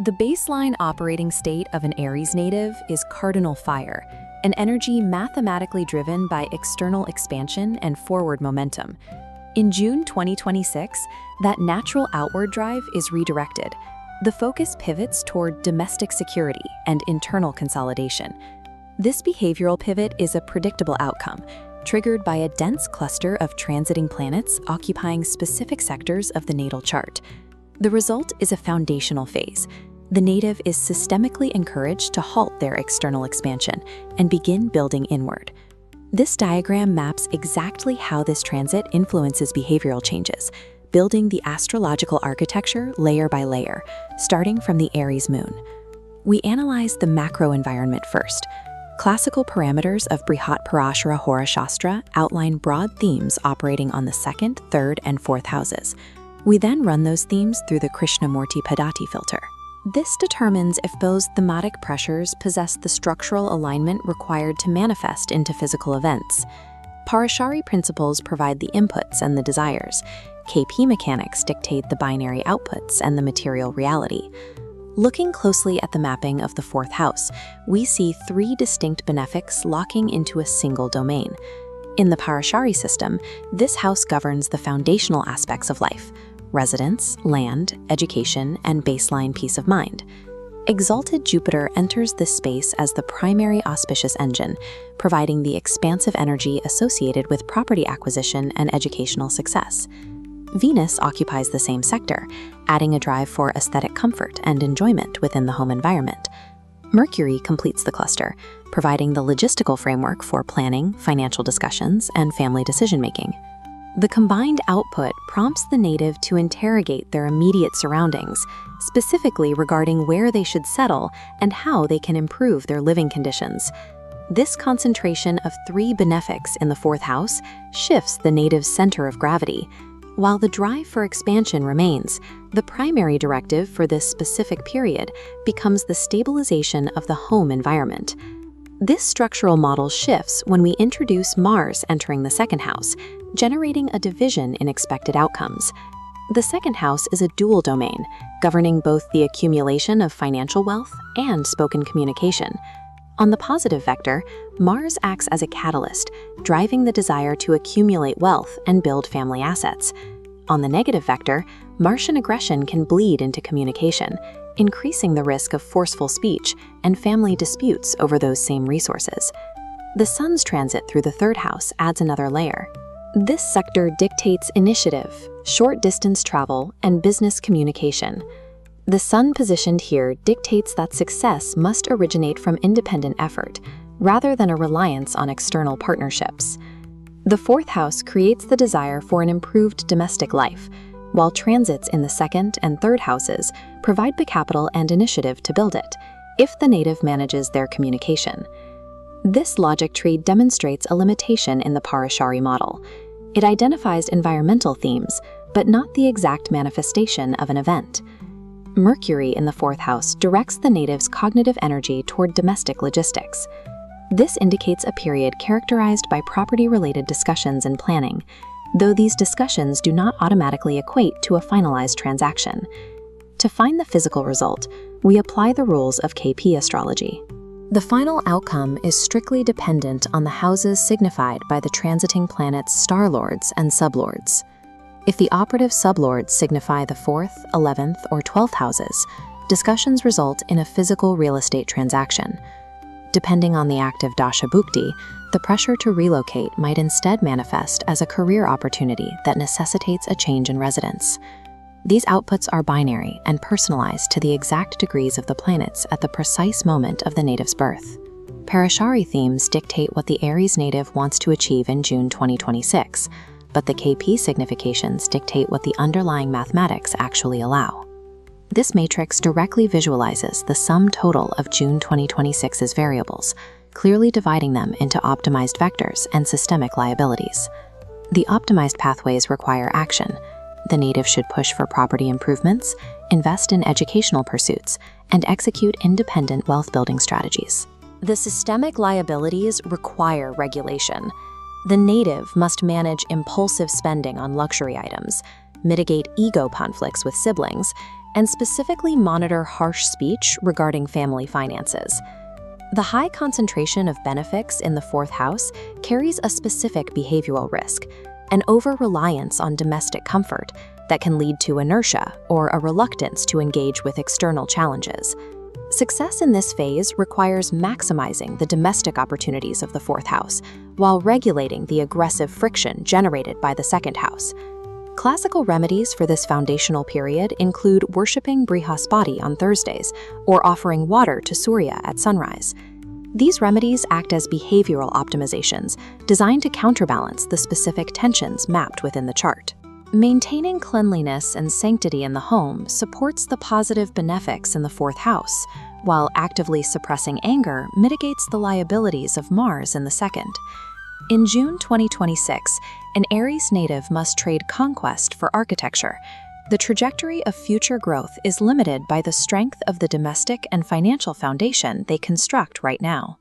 The baseline operating state of an Aries native is cardinal fire, an energy mathematically driven by external expansion and forward momentum. In June 2026, that natural outward drive is redirected. The focus pivots toward domestic security and internal consolidation. This behavioral pivot is a predictable outcome, triggered by a dense cluster of transiting planets occupying specific sectors of the natal chart. The result is a foundational phase. The native is systemically encouraged to halt their external expansion and begin building inward. This diagram maps exactly how this transit influences behavioral changes, building the astrological architecture layer by layer, starting from the Aries moon. We analyze the macro environment first. Classical parameters of Brihat-Parashara Hora Shastra outline broad themes operating on the 2nd, 3rd, and 4th houses. We then run those themes through the Krishnamurti Padati filter. This determines if those thematic pressures possess the structural alignment required to manifest into physical events. Parashari principles provide the inputs and the desires. KP mechanics dictate the binary outputs and the material reality. Looking closely at the mapping of the 4th house, we see 3 distinct benefics locking into a single domain. In the Parashari system, this house governs the foundational aspects of life: residence, land, education, and baseline peace of mind. Exalted Jupiter enters this space as the primary auspicious engine, providing the expansive energy associated with property acquisition and educational success. Venus occupies the same sector, adding a drive for aesthetic comfort and enjoyment within the home environment. Mercury completes the cluster, providing the logistical framework for planning, financial discussions, and family decision-making. The combined output prompts the native to interrogate their immediate surroundings, specifically regarding where they should settle and how they can improve their living conditions. This concentration of 3 benefics in the 4th house shifts the native's center of gravity. While the drive for expansion remains, the primary directive for this specific period becomes the stabilization of the home environment. This structural model shifts when we introduce Mars entering the 2nd house, generating a division in expected outcomes. The 2nd house is a dual domain, governing both the accumulation of financial wealth and spoken communication. On the positive vector, Mars acts as a catalyst, driving the desire to accumulate wealth and build family assets. On the negative vector, Martian aggression can bleed into communication, increasing the risk of forceful speech and family disputes over those same resources. The Sun's transit through the 3rd house adds another layer. This sector dictates initiative, short-distance travel, and business communication. The Sun positioned here dictates that success must originate from independent effort, rather than a reliance on external partnerships. The 4th house creates the desire for an improved domestic life, while transits in the 2nd and 3rd houses provide the capital and initiative to build it, if the native manages their communication. This logic tree demonstrates a limitation in the Parashari model. It identifies environmental themes, but not the exact manifestation of an event. Mercury in the 4th house directs the native's cognitive energy toward domestic logistics. This indicates a period characterized by property-related discussions and planning, though these discussions do not automatically equate to a finalized transaction. To find the physical result, we apply the rules of KP astrology. The final outcome is strictly dependent on the houses signified by the transiting planets' star-lords and sublords. If the operative sublords signify the 4th, 11th, or 12th houses, discussions result in a physical real estate transaction. Depending on the active dasha bhukti, the pressure to relocate might instead manifest as a career opportunity that necessitates a change in residence. These outputs are binary and personalized to the exact degrees of the planets at the precise moment of the native's birth. Parashari themes dictate what the Aries native wants to achieve in June 2026, but the KP significations dictate what the underlying mathematics actually allow. This matrix directly visualizes the sum total of June 2026's variables, clearly dividing them into optimized vectors and systemic liabilities. The optimized pathways require action. The native should push for property improvements, invest in educational pursuits, and execute independent wealth-building strategies. The systemic liabilities require regulation. The native must manage impulsive spending on luxury items, mitigate ego conflicts with siblings, and specifically monitor harsh speech regarding family finances. The high concentration of benefics in the fourth house carries a specific behavioral risk, an over-reliance on domestic comfort that can lead to inertia or a reluctance to engage with external challenges. Success in this phase requires maximizing the domestic opportunities of the fourth house while regulating the aggressive friction generated by the second house. Classical remedies for this foundational period include worshipping Brihaspati on Thursdays or offering water to Surya at sunrise. These remedies act as behavioral optimizations designed to counterbalance the specific tensions mapped within the chart. Maintaining cleanliness and sanctity in the home supports the positive benefics in the fourth house, while actively suppressing anger mitigates the liabilities of Mars in the second. In June 2026, an Aries native must trade conquest for architecture. The trajectory of future growth is limited by the strength of the domestic and financial foundation they construct right now.